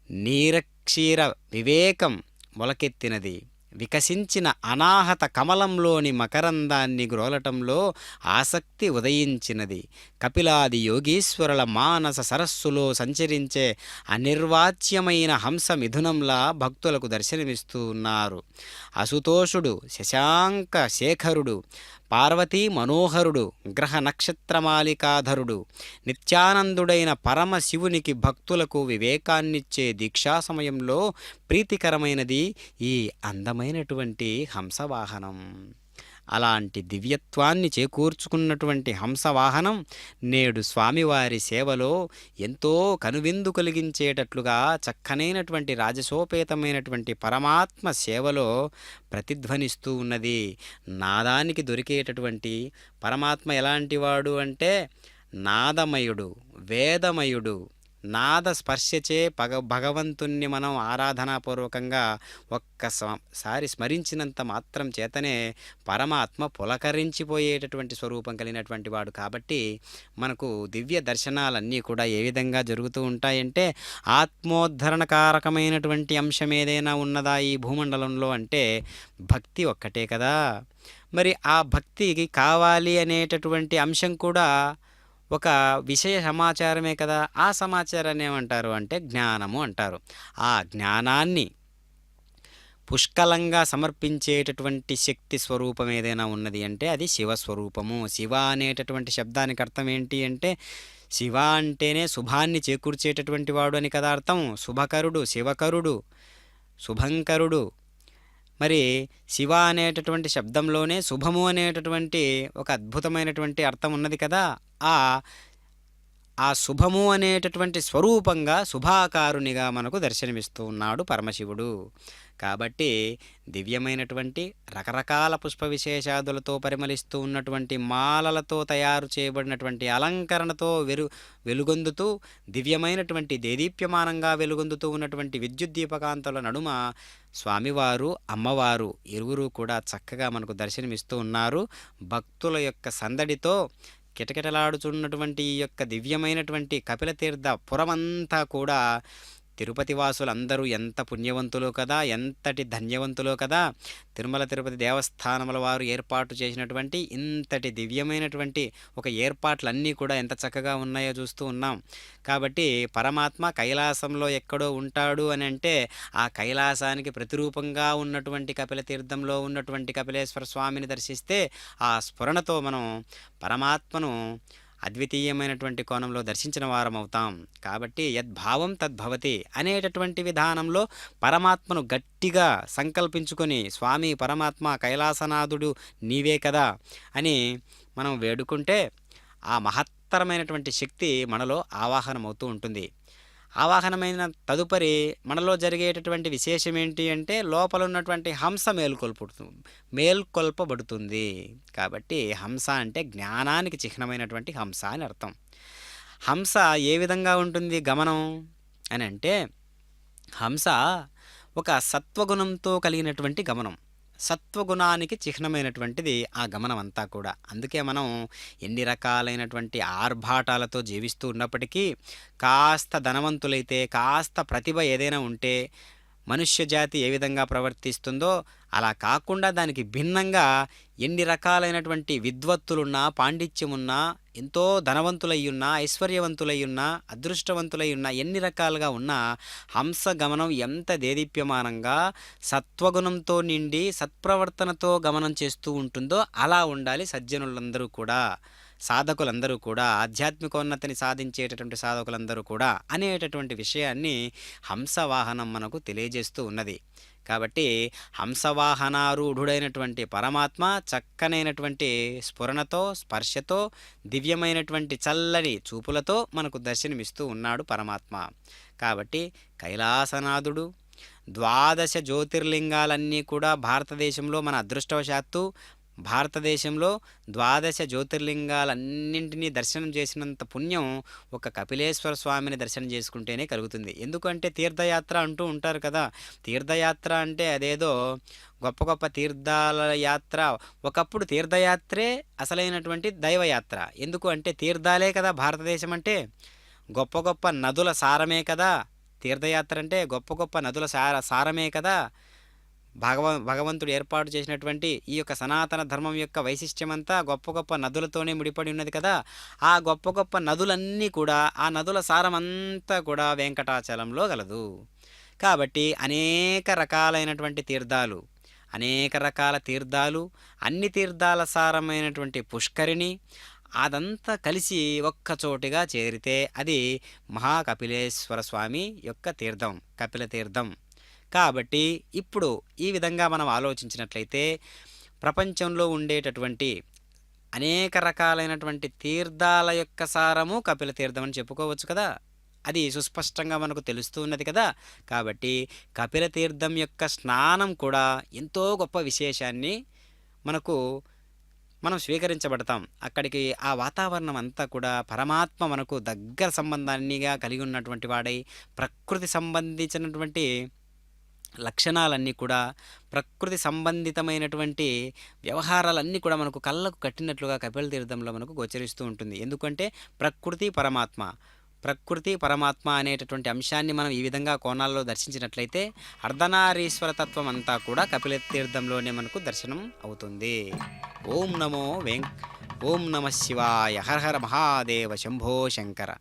నీరక్షీర వివేకం మొలకెత్తినది. వికసించిన అనాహత కమలంలోని మకరందాన్ని గ్రోలటంలో ఆసక్తి ఉదయించినది. కపిలాది యోగీశ్వరుల మానస సరస్సులో సంచరించే అనిర్వాచ్యమైన హంస మిథునంలా భక్తులకు దర్శనమిస్తూ ఉన్నారు. అసుతోషుడు, శశాంక శేఖరుడు, పార్వతీ మనోహరుడు, గ్రహ నక్షత్రమాలికాధరుడు, నిత్యానందుడైన పరమశివునికి భక్తులకు వివేకాన్నిచ్చే దీక్షా సమయంలో ప్రీతికరమైనది ఈ అందమైనటువంటి హంసవాహనం. అలాంటి దివ్యత్వాన్ని చేకూర్చుకున్నటువంటి హంసవాహనం నేడు స్వామివారి సేవలో ఎంతో కనువిందు కలిగించేటట్లుగా చక్కనైనటువంటి రాజసోపేతమైనటువంటి పరమాత్మ సేవలో ప్రతిధ్వనిస్తూ ఉన్నది. నాదానికి దొరికేటటువంటి పరమాత్మ ఎలాంటివాడు అంటే నాదమయుడు, వేదమయుడు. నాద స్పర్శచే భగవంతుణ్ణి మనం ఆరాధనాపూర్వకంగా ఒక్కసారి స్మరించినంత మాత్రం చేతనే పరమాత్మ పులకరించిపోయేటటువంటి స్వరూపం కలిగినటువంటి వాడు. కాబట్టి మనకు దివ్య దర్శనాలన్నీ కూడా ఏ విధంగా జరుగుతూ ఉంటాయంటే ఆత్మోద్ధరణకారకమైనటువంటి అంశం ఏదైనా ఉన్నదా ఈ భూమండలంలో అంటే భక్తి ఒక్కటే కదా. మరి ఆ భక్తికి కావాలి అనేటటువంటి అంశం కూడా ఒక విషయ సమాచారమే కదా. ఆ సమాచారాన్ని ఏమంటారు అంటే జ్ఞానము అంటారు. ఆ జ్ఞానాన్ని పుష్కలంగా సమర్పించేటటువంటి శక్తి స్వరూపం ఏదైనా ఉన్నది అంటే అది శివస్వరూపము. శివ అనేటటువంటి శబ్దానికి అర్థం ఏంటి అంటే శివ అంటేనే శుభాన్ని చేకూర్చేటటువంటి వాడు అని కదా అర్థం. శుభకరుడు, శివకరుడు, శుభంకరుడు. మరి శివ అనేటటువంటి శబ్దంలోనే శుభము అనేటటువంటి ఒక అద్భుతమైనటువంటి అర్థం ఉన్నది కదా. ఆ శుభము అనేటటువంటి స్వరూపంగా శుభాకారునిగా మనకు దర్శనమిస్తూ ఉన్నాడు పరమశివుడు. కాబట్టి దివ్యమైనటువంటి రకరకాల పుష్ప విశేషాదులతో పరిమళిస్తూ ఉన్నటువంటి మాలలతో తయారు చేయబడినటువంటి అలంకరణతో వెలుగొందుతూ దివ్యమైనటువంటి దేదీప్యమానంగా వెలుగొందుతూ ఉన్నటువంటి విద్యుత్ దీపకాంతుల నడుమ స్వామివారు, అమ్మవారు ఇరువురు కూడా చక్కగా మనకు దర్శనమిస్తూ ఉన్నారు. భక్తుల యొక్క సందడితో కిటకిటలాడుచున్నటువంటి ఈ యొక్క దివ్యమైనటువంటి కపిలతీర్థ పురమంతా కూడా తిరుపతి వాసులందరూ ఎంత పుణ్యవంతులో కదా, ఎంతటి ధన్యవంతులో కదా. తిరుమల తిరుపతి దేవస్థానముల వారు ఏర్పాటు చేసినటువంటి ఇంతటి దివ్యమైనటువంటి ఒక ఏర్పాట్లన్నీ కూడా ఎంత చక్కగా ఉన్నాయో చూస్తూ ఉన్నాం. కాబట్టి పరమాత్మ కైలాసంలో ఎక్కడో ఉంటాడు అని అంటే ఆ కైలాసానికి ప్రతిరూపంగా ఉన్నటువంటి కపిలతీర్థంలో ఉన్నటువంటి కపిలేశ్వర స్వామిని దర్శిస్తే ఆ స్ఫురణతో మనం పరమాత్మను అద్వితీయమైనటువంటి కోణంలో దర్శించిన వారం అవుతాం. కాబట్టి యద్భావం తద్భవతి అనేటటువంటి విధానంలో పరమాత్మను గట్టిగా సంకల్పించుకొని స్వామి పరమాత్మ కైలాసనాథుడు నీవే కదా అని మనం వేడుకుంటే ఆ మహత్తరమైనటువంటి శక్తి మనలో ఆవాహనమవుతూ ఉంటుంది. ఆవాహనమైన తదుపరి మనలో జరిగేటటువంటి విశేషం ఏంటి అంటే లోపల ఉన్నటువంటి హంస మేల్కొల్పబడుతుంది. కాబట్టి హంస అంటే జ్ఞానానికి చిహ్నమైనటువంటి హంస అని అర్థం. హంస ఏ విధంగా ఉంటుంది గమనం అని అంటే హంస ఒక సత్వగుణంతో కలిగినటువంటి గమనం. సత్వగుణానికి చిహ్నమైనటువంటిది ఆ గమనం అంతా కూడా. అందుకే మనం ఎన్ని రకాలైనటువంటి ఆర్భాటాలతో జీవిస్తూ ఉన్నప్పటికీ కాస్త ధనవంతులైతే, కాస్త ప్రతిభ ఏదైనా ఉంటే మనుష్య జాతి ఏ విధంగా ప్రవర్తిస్తుందో అలా కాకుండా దానికి భిన్నంగా ఎన్ని రకాలైనటువంటి విద్వత్తులున్నా, పాండిత్యమున్నా, ఎంతో ధనవంతులయ్యున్నా, ఐశ్వర్యవంతులయ్యున్నా, అదృష్టవంతులయ్యున్నా, ఎన్ని రకాలుగా ఉన్నా హంస గమనం ఎంత దేదీప్యమానంగా సత్వగుణంతో నిండి సత్ప్రవర్తనతో గమనం చేస్తూ ఉంటుందో అలా ఉండాలి సజ్జనులందరూ కూడా. సాధకులందరూ కూడా, ఆధ్యాత్మికోన్నతిని సాధించేటటువంటి సాధకులందరూ కూడా అనేటటువంటి విషయాన్ని హంసవాహనం మనకు తెలియజేస్తూ ఉన్నది. కాబట్టి హంసవాహనారూఢుడైనటువంటి పరమాత్మ చక్కనైనటువంటి స్ఫురణతో, స్పర్శతో, దివ్యమైనటువంటి చల్లని చూపులతో మనకు దర్శనమిస్తూ ఉన్నాడు పరమాత్మ. కాబట్టి కైలాసనాథుడు, 12 జ్యోతిర్లింగాలన్నీ కూడా భారతదేశంలో, మన అదృష్టవశాత్తు భారతదేశంలో 12 జ్యోతిర్లింగాలన్నింటినీ దర్శనం చేసినంత పుణ్యం ఒక కపిలేశ్వర స్వామిని దర్శనం చేసుకుంటేనే కలుగుతుంది. ఎందుకంటే తీర్థయాత్ర అంటూ ఉంటారు కదా. తీర్థయాత్ర అంటే అదేదో గొప్ప గొప్ప తీర్థాల యాత్ర. ఒకప్పుడు తీర్థయాత్రే అసలైనటువంటి దైవయాత్ర. ఎందుకు అంటే తీర్థాలే కదా భారతదేశం అంటే, గొప్ప గొప్ప నదుల సారమే కదా తీర్థయాత్ర అంటే, గొప్ప గొప్ప నదుల సారమే కదా భగవంతుడు ఏర్పాటు చేసినటువంటి ఈ యొక్క సనాతన ధర్మం యొక్క వైశిష్ట్యమంతా గొప్ప గొప్ప నదులతోనే ముడిపడి ఉన్నది కదా. ఆ గొప్ప గొప్ప నదులన్నీ కూడా, ఆ నదుల సారమంతా కూడా వెంకటాచలంలో గలదు. కాబట్టి అనేక రకాలైనటువంటి తీర్థాలు, అనేక రకాల తీర్థాలు, అన్ని తీర్థాల సారమైనటువంటి పుష్కరిణి, అదంతా కలిసి ఒక్కచోటిగా చేరితే అది మహాకపిలేశ్వర స్వామి యొక్క తీర్థం, కపిల తీర్థం. కాబట్టి ఇప్పుడు ఈ విధంగా మనం ఆలోచించినట్లయితే ప్రపంచంలో ఉండేటటువంటి అనేక రకాలైనటువంటి తీర్థాల యొక్క సారము కపిల తీర్థం అని చెప్పుకోవచ్చు కదా. అది సుస్పష్టంగా మనకు తెలుస్తూ ఉన్నది కదా. కాబట్టి కపిల తీర్థం యొక్క స్నానం కూడా ఎంతో గొప్ప విశేషాన్ని మనం స్వీకరించబడతాం. అక్కడికి ఆ వాతావరణం అంతా కూడా పరమాత్మ మనకు దగ్గర సంబంధాన్నిగా కలిగి ఉన్నటువంటి వాడై, ప్రకృతి సంబంధించినటువంటి లక్షణాలన్నీ కూడా, ప్రకృతి సంబంధితమైనటువంటి వ్యవహారాలన్నీ కూడా మనకు కళ్ళకు కట్టినట్లుగా కపిల తీర్థంలో మనకు గోచరిస్తూ ఉంటుంది. ఎందుకంటే ప్రకృతి పరమాత్మ అనేటటువంటి అంశాన్ని మనం ఈ విధంగా కోణాల్లో దర్శించినట్లయితే అర్ధనారీశ్వర తత్వం అంతా కూడా కపిల తీర్థంలోనే మనకు దర్శనం అవుతుంది. ఓం నమ శివాయ. హర హర మహాదేవ. శంభో శంకర.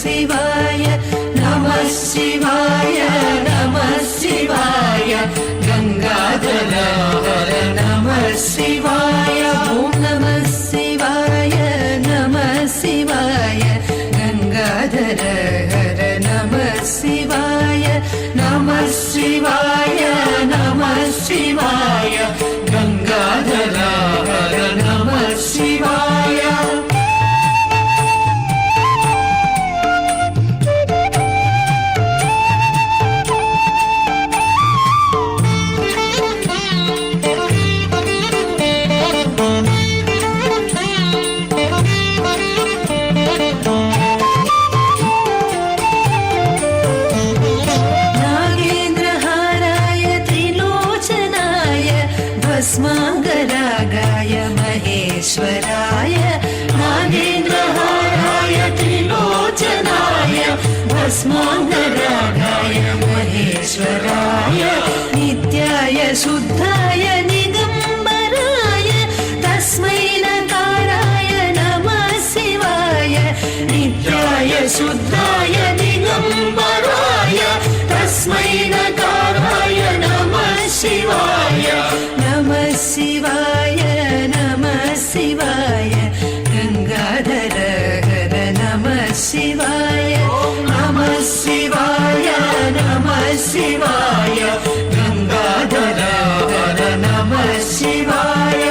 శివాయ నమః శివాయ నమః శివాయ గంగాధర హర నమః శివాయ. ఓం నమః శివాయ నమః శివాయ గంగాధర హర నమః శివాయ. నమః శివాయ నమః శివాయ గంగాధర హర నమః శివాయ. भस्मांगरागाय महेश्वराय नागेन्द्रहाराय त्रिलोचनाय भस्मांगरागाय महेश्वराय नित्याय शुद्धाय निगंबराय तस्मै नकाराय नमः शिवाय. नित्याय शुद्धाय दिगंबराय तस्मै नकाराय नमः शिवाय. नमः शिवाय नमः शिवाय गंगाधर हर नमः शिवाय. नमः शिवाय नमः शिवाय गंगाधर हर नमः शिवाय.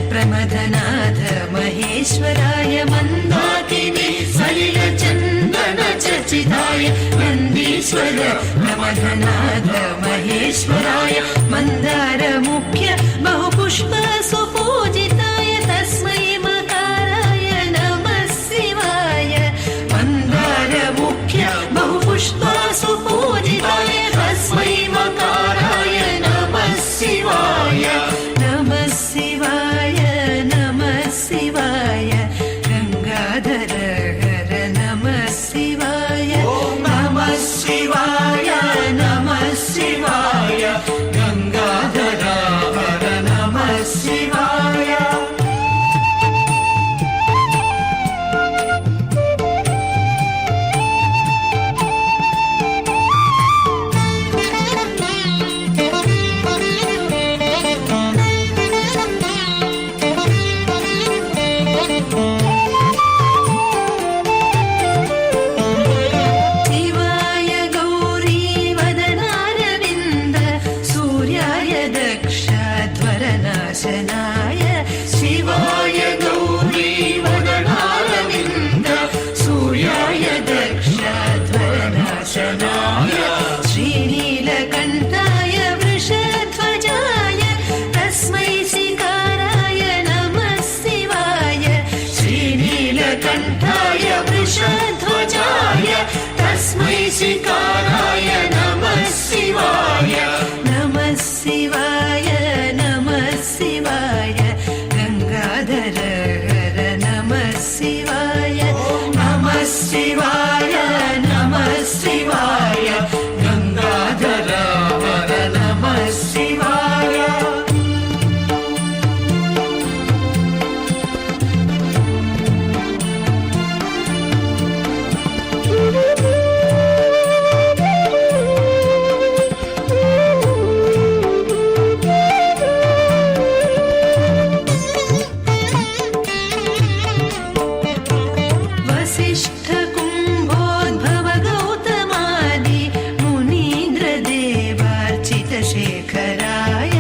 प्रमथनाथ महेश्वराय मंदाकिनी सलिल चंदन अर्चिताय नन्दीश्वर प्रमथनाथ महेश्वराय मन्दारमुख्य बहुपुष्प सुपूजिताय तस्मै मकाराय नमः शिवाय मन्दारमुख्य बहुपुष्प सुपूजिताय तस्मै मकाराय नमः शिवाय नमः शिवाय नमः शिवाय गंगाधर हर नमः शिवाय नमः शिवाय नमः शिवाय गंगाधर हर नमः शिवाय शिवाय गौरी वदनारविन्द सूर्याय दक्षध्वरनाशनाय शिवाय गौरी वदनारविन्द सूर्याय दक्षध्वरनाशनाय श्रीनीलकण्ठाय वृषध्वजाय तस्मै शिकाराय नमः शिवाय श्रीनीलकण्ठाय वृषध्वजाय तस्मै शिकाराय नमः शिवाय नमः शिवाय नमः शिवाय गंगाधर हर नमः शिवाय नमः शिवाय नमः शिवाय गंगाधर हर नमः शिवाय वसिष्ठ कुम्भोद्भव गौतमादि मुनीन्द्र देवार्चित शेखराय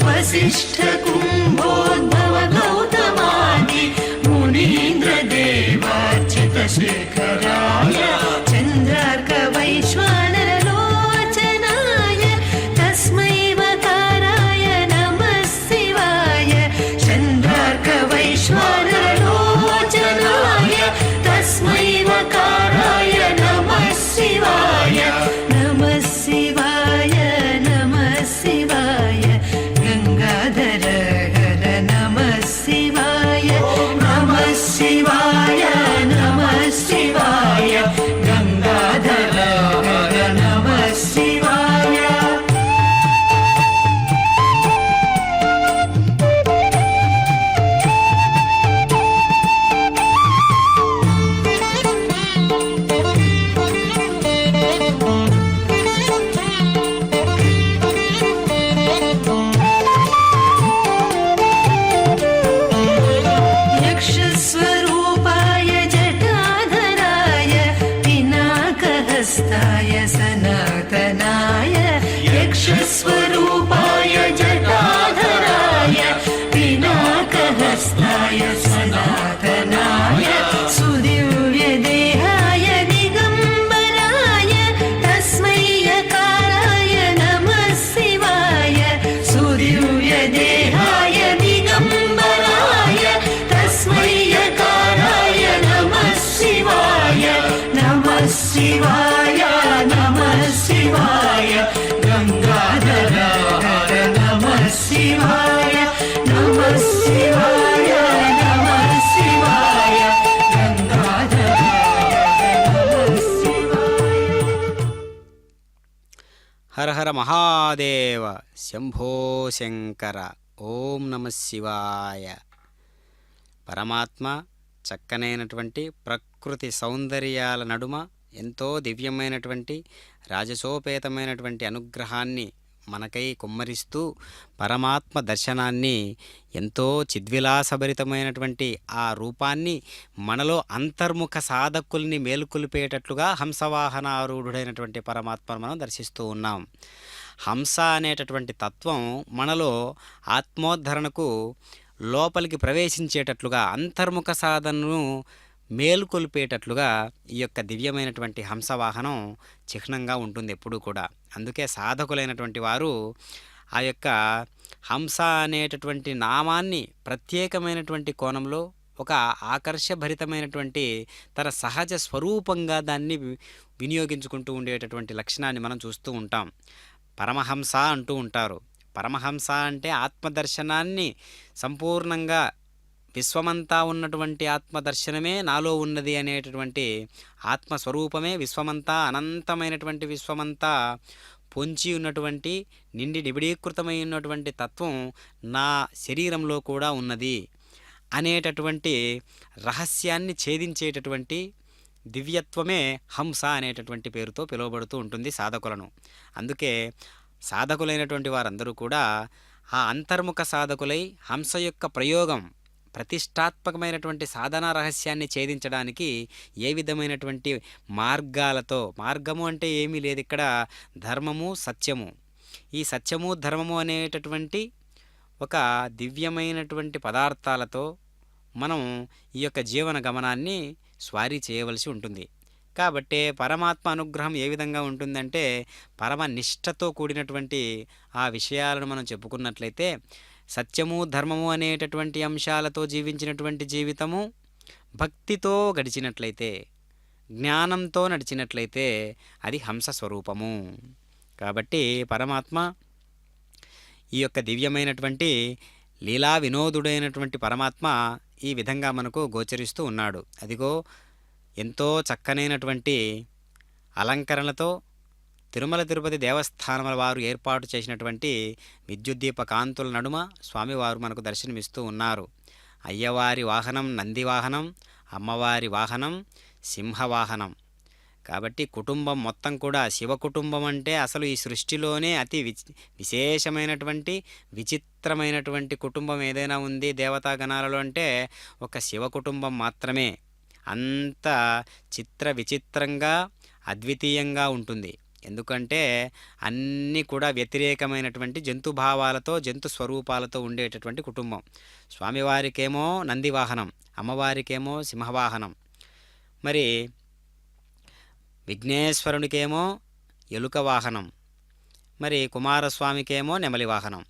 वसिष्ठ कुम्भोद्भव गौतमादि मुनीन्द्र देवार्चित शेखराय चन्द्रार्क वैश्वानर लोचनाय तस्मै वकाराय नमः शिवाय चन्द्रार्क वैश्वानर लोचनाय तस्मै वकाराय नमः शिवाय नमः शिवाय नमः शिवाय गंगाधर हर नमः शिवाय नमः शिवाय नमः शिवाय गंगाधर हर नमः शिवाय यक्षस्वरूपाय जटाधराय पिनाकहस्ताय सनातनाय यक्षस्वरूपाय जटाधराय पिनाकहस्ताय सनातनाय सुदिव्यदेहाय दिगम्बराय तस्मै यकाराय नमः शिवाय सुदिव्यदेहाय दिगम्बराय तस्मै यकाराय नमः शिवाय नमः शिवाय नमः शिवाय गंगाधर हर नमः शिवाय नमः शिवाय नमः शिवाय गंगाधर हर नमः शिवाय హర హర మహాదేవ శంభో శంకర ఓం నమ శివాయ. పరమాత్మ చక్కనైనటువంటి ప్రకృతి సౌందర్యాల నడుమ ఎంతో దివ్యమైనటువంటి రాజసోపేతమైనటువంటి అనుగ్రహాన్ని మనకై కుమ్మరిస్తూ పరమాత్మ దర్శనాన్ని ఎంతో చిద్విలాసభరితమైనటువంటి ఆ రూపాన్ని మనలో అంతర్ముఖ సాధకుల్ని మేలుకొలిపేటట్లుగా హంసవాహనారూఢుడైనటువంటి పరమాత్మను మనం దర్శిస్తూ ఉన్నాం. హంస అనేటటువంటి తత్వం మనలో ఆత్మోద్ధరణకు లోపలికి ప్రవేశించేటట్లుగా అంతర్ముఖ సాధనను మేలుకొల్పేటట్లుగా ఈ యొక్క దివ్యమైనటువంటి హంసవాహనం చిహ్నంగా ఉంటుంది ఎప్పుడూ కూడా. అందుకే సాధకులైనటువంటి వారు ఆ యొక్క హంస అనేటటువంటి నామాన్ని ప్రత్యేకమైనటువంటి కోణంలో ఒక ఆకర్షభరితమైనటువంటి తన సహజ స్వరూపంగా దాన్ని వినియోగించుకుంటూ ఉండేటటువంటి లక్షణాన్ని మనం చూస్తూ ఉంటాం. పరమహంస అంటూ ఉంటారు. పరమహంస అంటే ఆత్మదర్శనాన్ని సంపూర్ణంగా విశ్వమంతా ఉన్నటువంటి ఆత్మదర్శనమే నాలో ఉన్నది అనేటటువంటి ఆత్మస్వరూపమే విశ్వమంతా, అనంతమైనటువంటి విశ్వమంతా పొంచి ఉన్నటువంటి నిండి నిబిడీకృతమై ఉన్నటువంటి తత్వం నా శరీరంలో కూడా ఉన్నది అనేటటువంటి రహస్యాన్ని ఛేదించేటటువంటి దివ్యత్వమే హంస అనేటటువంటి పేరుతో పిలువబడుతూ ఉంటుంది సాధకులను. అందుకే సాధకులైనటువంటి వారందరూ కూడా ఆ అంతర్ముఖ సాధకులై హంస యొక్క ప్రయోగం ప్రతిష్టాత్మకమైనటువంటి సాధనా రహస్యాన్ని ఛేదించడానికి ఏ విధమైనటువంటి మార్గాలతో, మార్గము అంటే ఏమీ లేదు ఇక్కడ, ధర్మము సత్యము, ఈ సత్యము ధర్మము అనేటటువంటి ఒక దివ్యమైనటువంటి పదార్థాలతో మనం ఈ యొక్క జీవన గమనాన్ని స్వారీ చేయవలసి ఉంటుంది. కాబట్టే పరమాత్మ అనుగ్రహం ఏ విధంగా ఉంటుందంటే పరమ నిష్ఠతో కూడినటువంటి ఆ విషయాలను మనం చెప్పుకున్నట్లయితే సత్యము ధర్మము అనేటటువంటి అంశాలతో జీవించినటువంటి జీవితము, భక్తితో గడిచినట్లయితే, జ్ఞానంతో నడిచినట్లయితే అది హంస స్వరూపము. కాబట్టి పరమాత్మ ఈ యొక్క దివ్యమైనటువంటి లీలా వినోదుడైనటువంటి పరమాత్మ ఈ విధంగా మనకు గోచరిస్తూ ఉన్నాడు. అదిగో ఎంతో చక్కనైనటువంటి అలంకరణలతో తిరుమల తిరుపతి దేవస్థానముల వారు ఏర్పాటు చేసినటువంటి విద్యుద్దీప కాంతుల నడుమ స్వామివారు మనకు దర్శనమిస్తూ ఉన్నారు. అయ్యవారి వాహనం నంది వాహనం, అమ్మవారి వాహనం సింహవాహనం. కాబట్టి కుటుంబం మొత్తం కూడా శివ కుటుంబం అంటే అసలు ఈ సృష్టిలోనే అతి విశేషమైనటువంటి విచిత్రమైనటువంటి కుటుంబం ఏదైనా ఉంది దేవతాగణాలలో అంటే ఒక శివ కుటుంబం మాత్రమే. అంత చిత్ర విచిత్రంగా అద్వితీయంగా ఉంటుంది. ఎందుకంటే అన్నీ కూడా వ్యతిరేకమైనటువంటి జంతుభావాలతో, జంతు స్వరూపాలతో ఉండేటటువంటి కుటుంబం. స్వామివారికేమో నంది వాహనం, అమ్మవారికేమో సింహవాహనం, మరి విఘ్నేశ్వరునికేమో ఎలుక వాహనం, మరి కుమారస్వామికేమో నెమలి వాహనం.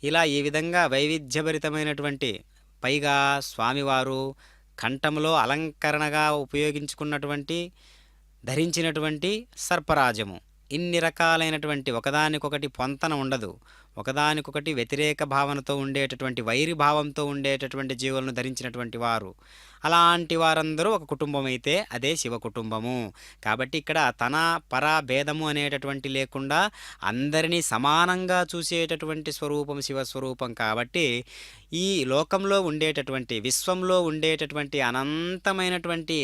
ఇలా ఈ విధంగా వైవిధ్యభరితమైనటువంటి, పైగా స్వామివారు కంఠంలో అలంకరణగా ఉపయోగించుకున్నటువంటి ధరించినటువంటి సర్పరాజము. ఇన్ని రకాలైనటువంటి ఒకదానికొకటి పొంతన ఉండదు, ఒకదానికొకటి వ్యతిరేక భావనతో ఉండేటటువంటి వైరి భావంతో ఉండేటటువంటి జీవులను ధరించినటువంటి వారు. అలాంటి వారందరూ ఒక కుటుంబం అయితే అదే శివ కుటుంబము. కాబట్టి ఇక్కడ తన పర భేదము అనేటటువంటి లేకుండా అందరినీ సమానంగా చూసేటటువంటి స్వరూపం శివస్వరూపం. కాబట్టి ఈ లోకంలో ఉండేటటువంటి, విశ్వంలో ఉండేటటువంటి అనంతమైనటువంటి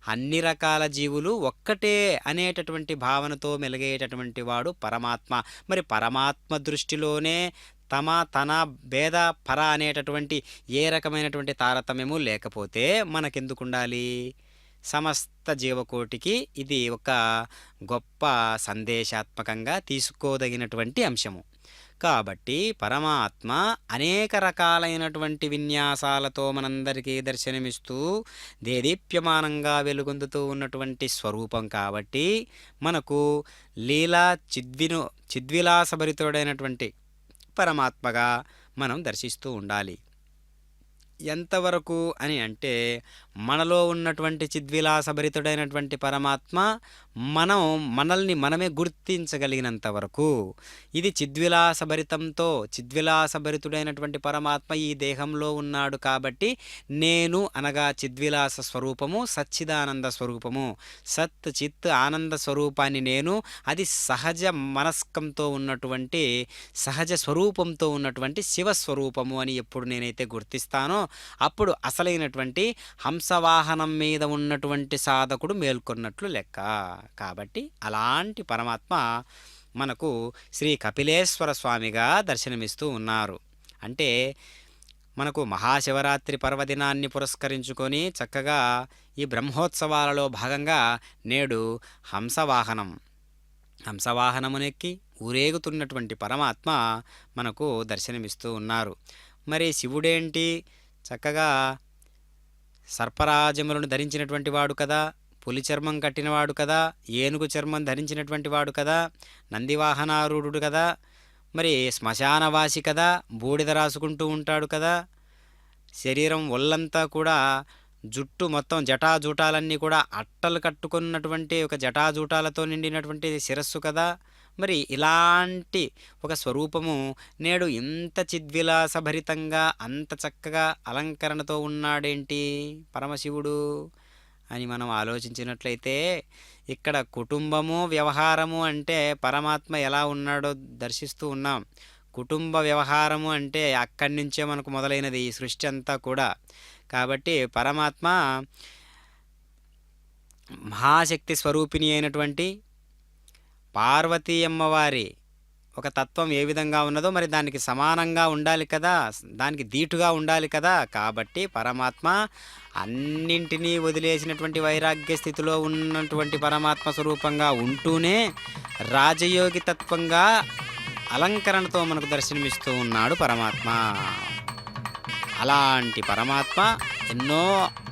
అన్ని రకాల జీవులు ఒక్కటే అనేటటువంటి భావనతో మెలిగేటటువంటి వాడు పరమాత్మ. మరి పరమాత్మ దృష్టిలోనే తన భేద పర అనేటటువంటి ఏ రకమైనటువంటి తారతమ్యము లేకపోతే మనకెందుకు ఉండాలి? సమస్త జీవకోటికి ఇది ఒక గొప్ప సందేశాత్మకంగా తీసుకోదగినటువంటి అంశము. కాబట్టి పరమాత్మ అనేక రకాలైనటువంటి విన్యాసాలతో మనందరికీ దర్శనమిస్తూ దేదీప్యమానంగా వెలుగొందుతూ ఉన్నటువంటి స్వరూపం. కాబట్టి మనకు లీలా చిద్విలాసభరితుడైనటువంటి పరమాత్మగా మనం దర్శిస్తూ ఉండాలి. ఎంతవరకు అని అంటే మనలో ఉన్నటువంటి చిద్విలాసభరితుడైనటువంటి పరమాత్మ మనల్ని మనమే గుర్తించగలిగినంత వరకు. ఇది చిద్విలాసభరితుడైనటువంటి పరమాత్మ ఈ దేహంలో ఉన్నాడు కాబట్టి నేను అనగా చిద్విలాస స్వరూపము, సచ్చిదానంద స్వరూపము, సత్ చిత్ ఆనంద స్వరూపాన్ని నేను, అది సహజ మనస్కంతో ఉన్నటువంటి సహజ స్వరూపంతో ఉన్నటువంటి శివస్వరూపము అని ఎప్పుడు నేనైతే గుర్తిస్తానో అప్పుడు అసలైనటువంటి హంసవాహనం మీద ఉన్నటువంటి సాధకుడు మేల్కొన్నట్లు లెక్క. కాబట్టి అలాంటి పరమాత్మ మనకు శ్రీ కపిలేశ్వర స్వామిగా దర్శనమిస్తూ ఉన్నారు. అంటే మనకు మహాశివరాత్రి పర్వదినాన్ని పురస్కరించుకొని చక్కగా ఈ బ్రహ్మోత్సవాలలో భాగంగా నేడు హంసవాహనమునెక్కి ఊరేగుతున్నటువంటి పరమాత్మ మనకు దర్శనమిస్తూ ఉన్నారు. మరి శివుడేంటి, చక్కగా సర్పరాజములను ధరించినటువంటి వాడు కదా, పులి చర్మం కట్టినవాడు కదా, ఏనుగు చర్మం ధరించినటువంటి వాడు కదా, నందివాహనారూఢుడు కదా, మరి శ్మశానవాసి కదా, బూడిద రాసుకుంటూ ఉంటాడు కదా, శరీరం ఒళ్ళంతా కూడా జుట్టు మొత్తం జటాజూటాలన్నీ కూడా అట్టలు కట్టుకున్నటువంటి ఒక జటాజూటాలతో నిండినటువంటి శిరస్సు కదా. మరి ఇలాంటి ఒక స్వరూపము నేడు ఇంత చిద్విలాసభరితంగా అంత చక్కగా అలంకరణతో ఉన్నాడేంటి పరమశివుడు అని మనం ఆలోచించినట్లయితే, ఇక్కడ కుటుంబము వ్యవహారము అంటే పరమాత్మ ఎలా ఉన్నాడో దర్శిస్తూ ఉన్నాం. కుటుంబ వ్యవహారము అంటే అక్కడి నుంచే మనకు మొదలైనది ఈ సృష్టి అంతా కూడా. కాబట్టి పరమాత్మ మహాశక్తి స్వరూపిణి అయినటువంటి పార్వతీ అమ్మవారి ఒక తత్వం ఏ విధంగా ఉన్నదో మరి దానికి సమానంగా ఉండాలి కదా, దానికి దీటుగా ఉండాలి కదా. కాబట్టి పరమాత్మ అన్నింటినీ వదిలేసినటువంటి వైరాగ్య స్థితిలో ఉన్నటువంటి పరమాత్మ స్వరూపంగా ఉంటూనే రాజయోగి తత్వంగా అలంకరణతో మనకు దర్శనమిస్తూ ఉన్నాడు పరమాత్మ. అలాంటి పరమాత్మ ఎన్నో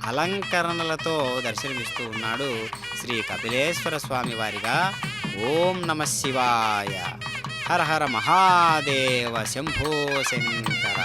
అలంకరణలతో దర్శనమిస్తూ ఉన్నాడు శ్రీ కపిలేశ్వర స్వామి వారిగా. ఓం నమ శివాయ. హర హర మహాదేవ. శంభో శంకర.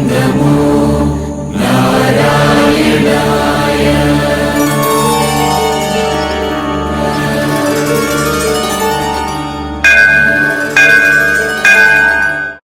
నమో